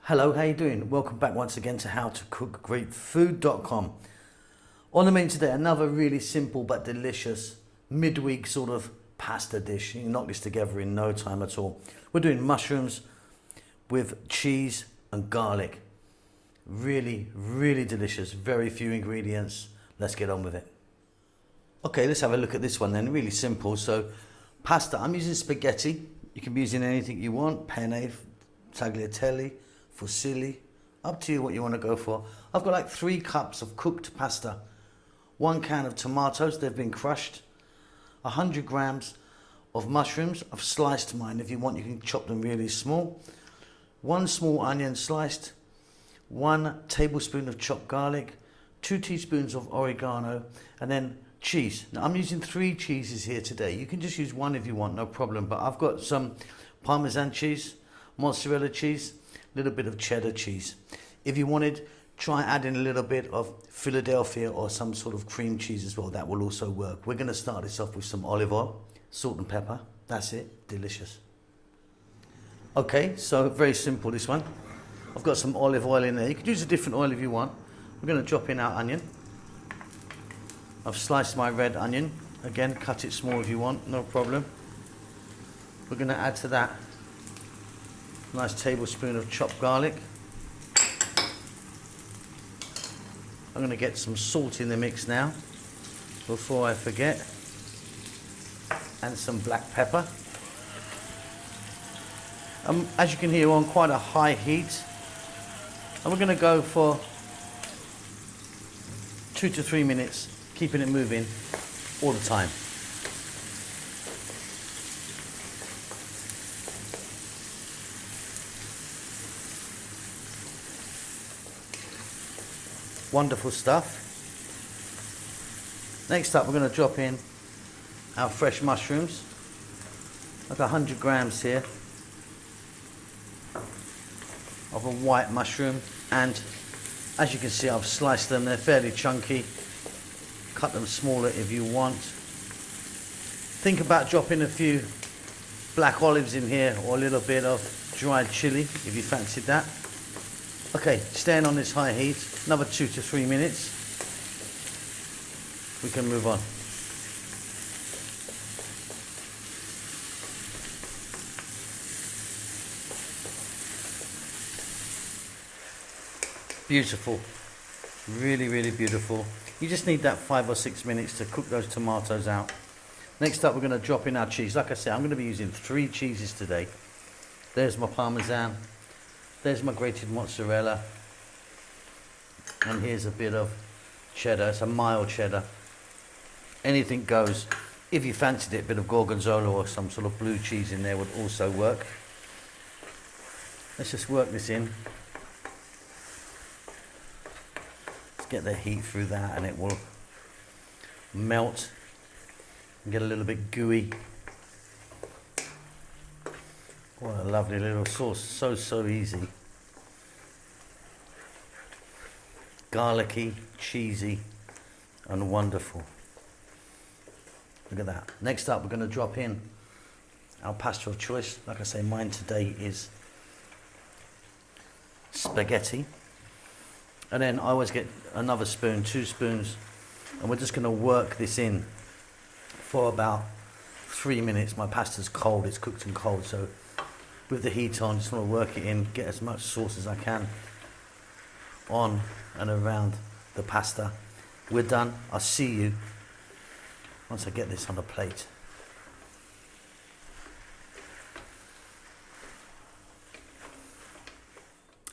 Hello, how you doing? Welcome back once again to howtocookgreatfood.com. On the menu today, another really simple but delicious midweek sort of pasta dish. You can knock this together in no time at all. We're doing mushrooms with cheese and garlic. Really, really delicious. Very few ingredients. Let's get on with it. Okay, let's have a look at this one then. Really simple. So, pasta. I'm using spaghetti. You can be using anything you want. Penne, tagliatelle, fusilli, up to you what you want to go for. I've got like 3 cups of cooked pasta, 1 can of tomatoes, they've been crushed, 100 grams of mushrooms. I've sliced mine. If you want, you can chop them really small. 1 small onion sliced, 1 tablespoon of chopped garlic, 2 teaspoons of oregano, and then cheese. Now I'm using 3 cheeses here today. You can just use 1 if you want, no problem. But I've got some Parmesan cheese, mozzarella cheese, a little bit of cheddar cheese. If you wanted, try adding a little bit of Philadelphia or some sort of cream cheese as well. That will also work. We're going to start this off with some olive oil, salt and pepper. That's it. Delicious. Okay, so very simple this one. I've got some olive oil in there. You could use a different oil if you want. We're going to drop in our onion. I've sliced my red onion. Again, cut it small if you want, no problem. We're going to add to that a nice tablespoon of chopped garlic. I'm going to get some salt in the mix now before I forget, and some black pepper. As you can hear, we're on quite a high heat, and we're going to go for 2 to 3 minutes, keeping it moving all the time. Wonderful stuff. Next up, we're going to drop in our fresh mushrooms. Like 100 grams here of a white mushroom, and as you can see, I've sliced them. They're fairly chunky. Cut them smaller if you want. Think about dropping a few black olives in here, or a little bit of dried chili if you fancied that. Okay, staying on this high heat, another 2 to 3 minutes. We can move on. Beautiful. Really, really beautiful. You just need that 5 or 6 minutes to cook those tomatoes out. Next up, we're going to drop in our cheese. Like I said, I'm going to be using 3 cheeses today. There's my Parmesan. There's my grated mozzarella, and here's a bit of cheddar. It's a mild cheddar. Anything goes. If you fancied it, a bit of gorgonzola or some sort of blue cheese in there would also work. Let's just work this in. Let's get the heat through that, and it will melt and get a little bit gooey. What a lovely little sauce. So easy. Garlicky, cheesy, and wonderful. Look at that. Next up, we're going to drop in our pasta of choice. Like I say, mine today is spaghetti. And then I always get another spoon, 2 spoons, and we're just going to work this in for about 3 minutes. My pasta's cold, it's cooked and cold, so with the heat on, just want to work it in, get as much sauce as I can on and around the pasta. We're done. I'll see you once I get this on a plate.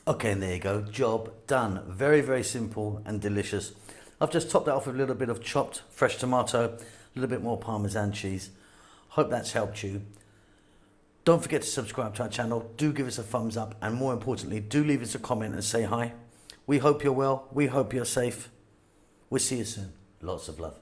Okay, and there you go. Job done. Very, very simple and delicious. I've just topped that off with a little bit of chopped fresh tomato, a little bit more Parmesan cheese. Hope that's helped you. Don't forget to subscribe to our channel. Do give us a thumbs up, and more importantly, do leave us a comment and say hi. We hope you're well. We hope you're safe. We'll see you soon. Lots of love.